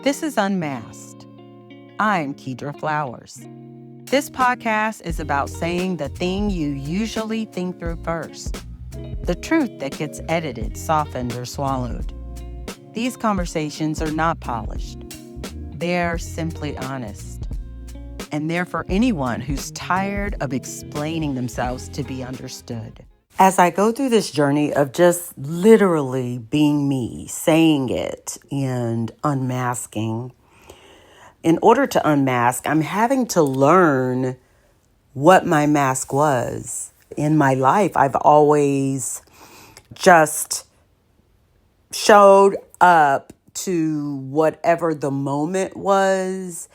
This is Unmasked. I'm Kedra Flowers. This podcast is about saying the thing you usually think through first, the truth that gets edited, softened, or swallowed. These conversations are not polished. They're simply honest. And they're for anyone who's tired of explaining themselves to be understood. As I go through this journey of just literally being me, saying it and unmasking, in order to unmask, I'm having to learn what my mask was. In my life, I've always just showed up to whatever the moment was,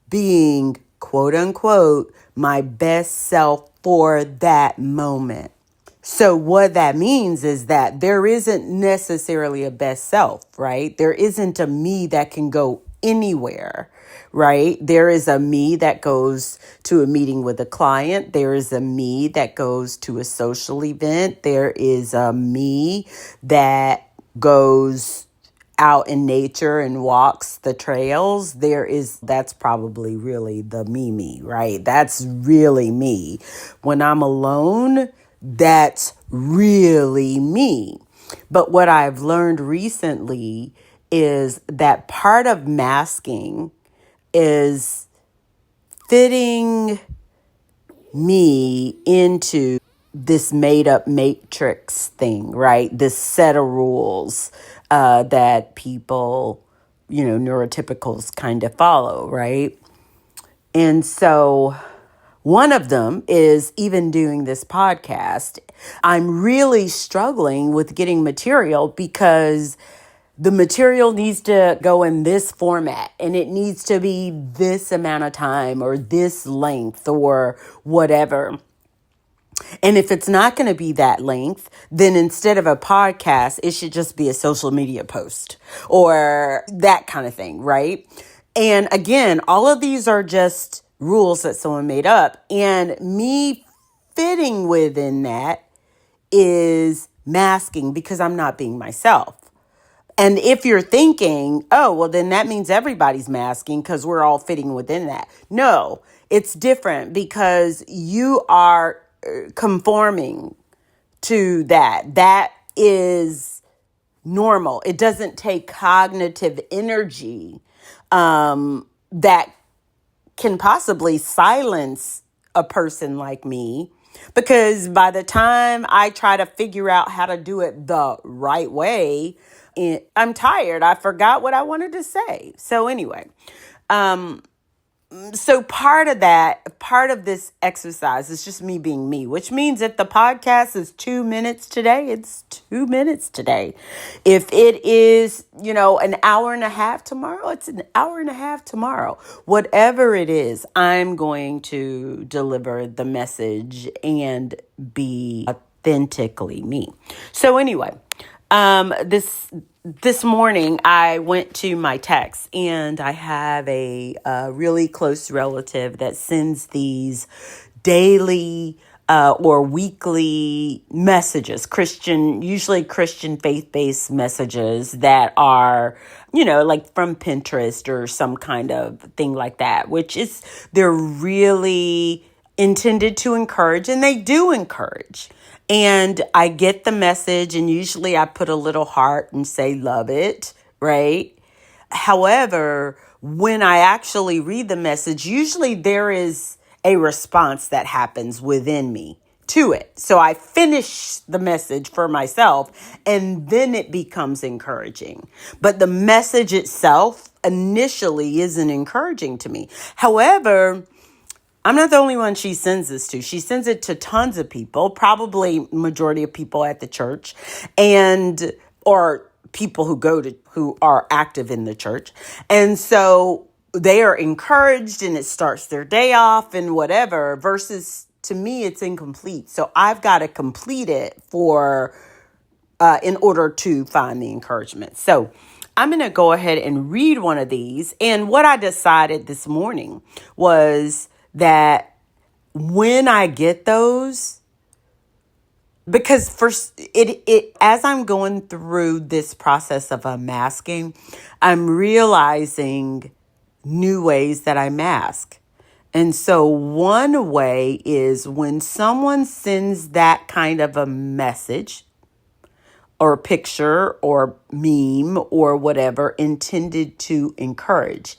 being, quote unquote, my best self for that moment. So what that means is that there isn't necessarily a best self, right? There isn't a me that can go anywhere, right? There is a me that goes to a meeting with a client. There is a me that goes to a social event. There is a me that goes out in nature and walks the trails. That's probably really the me, right? That's really me. When I'm alone, that's really me. But what I've learned recently is that part of masking is fitting me into this made up matrix thing, right? This set of rules that people, neurotypicals kind of follow, right? And so one of them is even doing this podcast. I'm really struggling with getting material because the material needs to go in this format and it needs to be this amount of time or this length or whatever. And if it's not going to be that length, then instead of a podcast, it should just be a social media post or that kind of thing, right? And again, all of these are just rules that someone made up. And me fitting within that is masking because I'm not being myself. And if you're thinking, oh, well, then that means everybody's masking because we're all fitting within that. No, it's different because you are conforming to that. That is normal. It doesn't take cognitive energy that can possibly silence a person like me, because by the time I try to figure out how to do it the right way, I'm tired. I forgot what I wanted to say. So anyway, so part of this exercise is just me being me, which means if the podcast is 2 minutes today, it's 2 minutes today. If it is, an hour and a half tomorrow, it's an hour and a half tomorrow. Whatever it is, I'm going to deliver the message and be authentically me. So anyway, this morning, I went to my text, and I have a really close relative that sends these daily or weekly messages, usually Christian faith-based messages that are, like from Pinterest or some kind of thing like that, they're really intended to encourage, and they do encourage. And I get the message, and usually I put a little heart and say, love it, right? However, when I actually read the message, usually there is a response that happens within me to it. So I finish the message for myself, and then it becomes encouraging. But the message itself initially isn't encouraging to me. However, I'm not the only one she sends this to. She sends it to tons of people, probably majority of people at the church or people who are active in the church. And so they are encouraged and it starts their day off and whatever, versus to me, it's incomplete. So I've got to complete it in order to find the encouragement. So I'm going to go ahead and read one of these. And what I decided this morning was that when I get those, because it as I'm going through this process of unmasking, I'm realizing new ways that I mask. And so one way is when someone sends that kind of a message or picture or meme or whatever intended to encourage,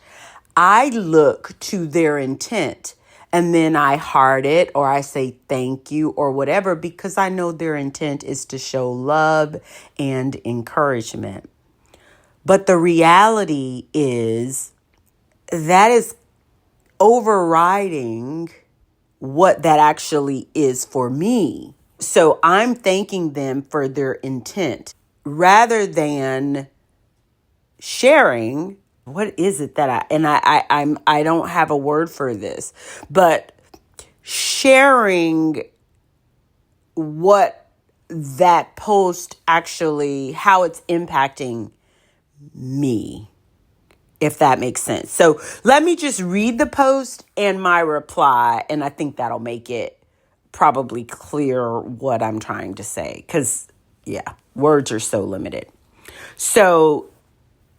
I look to their intent and then I heart it or I say thank you or whatever, because I know their intent is to show love and encouragement. But the reality is that is overriding what that actually is for me. So I'm thanking them for their intent rather than sharing. What is it that I don't have a word for this, but sharing what that post actually, how it's impacting me, if that makes sense. So let me just read the post and my reply, and I think that'll make it probably clear what I'm trying to say, because, yeah, words are so limited. So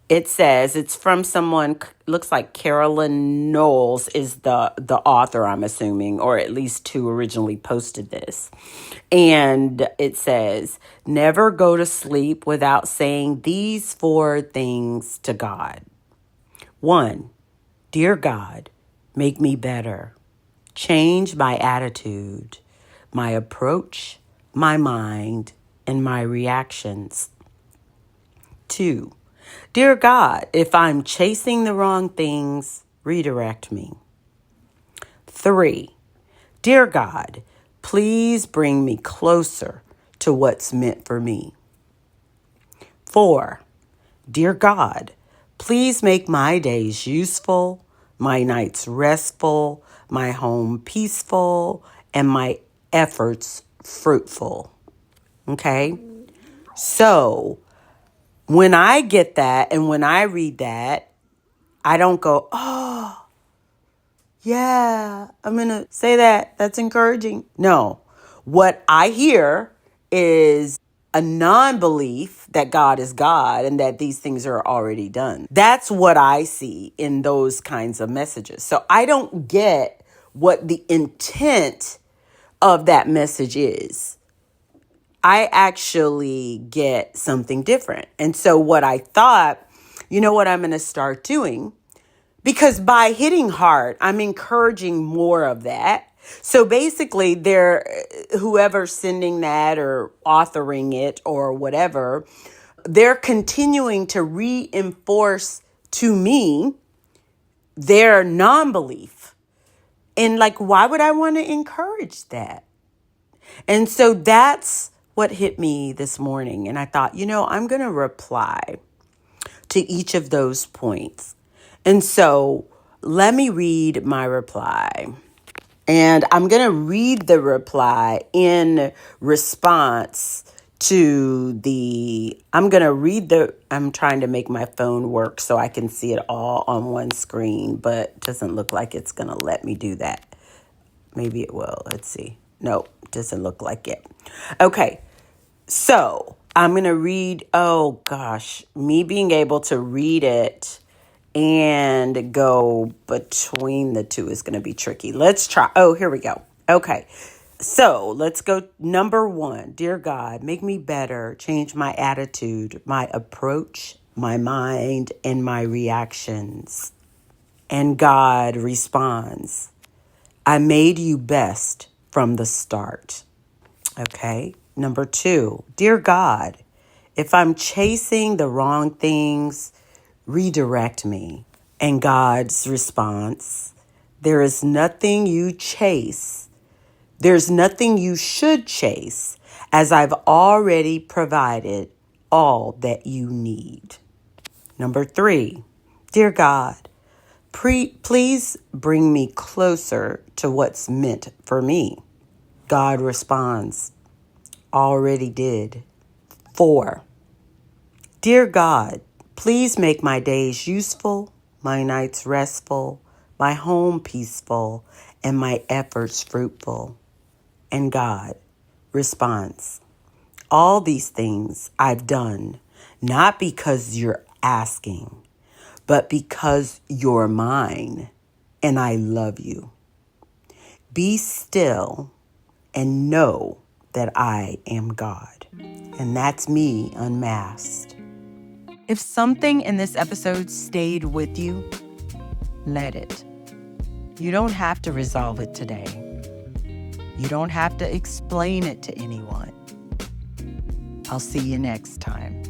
it says, it's from someone, looks like Carolyn Knowles is the author, I'm assuming, or at least who originally posted this. And it says, never go to sleep without saying these 4 things to God. 1, dear God, make me better. Change my attitude, my approach, my mind, and my reactions. 2, dear God, if I'm chasing the wrong things, redirect me. 3, dear God, please bring me closer to what's meant for me. 4, dear God, please make my days useful, my nights restful, my home peaceful, and my efforts fruitful. Okay? So when I get that and when I read that, I don't go, oh, yeah, I'm going to say that. That's encouraging. No. What I hear is a non-belief that God is God and that these things are already done. That's what I see in those kinds of messages. So I don't get what the intent of that message is. I actually get something different. And so what I thought, you know what I'm going to start doing? Because by hitting heart, I'm encouraging more of that. So basically, whoever's sending that or authoring it or whatever, they're continuing to reinforce to me their non-belief. And like, why would I want to encourage that? And so that's what hit me this morning. And I thought, I'm going to reply to each of those points. And so let me read my reply. And I'm going to read the reply in response to I'm trying to make my phone work so I can see it all on one screen, but it doesn't look like it's going to let me do that. Maybe it will. Let's see. Nope, doesn't look like it. Okay, so I'm going to read, oh gosh, me being able to read it and go between the two is going to be tricky. Let's try. Oh, here we go. Okay. So let's go. Number 1, dear God, make me better. Change my attitude, my approach, my mind, and my reactions. And God responds, I made you best from the start. Okay. Number 2, dear God, if I'm chasing the wrong things, redirect me. And God's response, there is nothing you chase. There's nothing you should chase, as I've already provided all that you need. Number 3, dear God, please bring me closer to what's meant for me. God responds, already did. 4, dear God, please make my days useful, my nights restful, my home peaceful, and my efforts fruitful. And God responds, All these things I've done, not because you're asking, but because you're mine and I love you. Be still and know that I am God. And that's me unmasked. If something in this episode stayed with you, let it. You don't have to resolve it today. You don't have to explain it to anyone. I'll see you next time.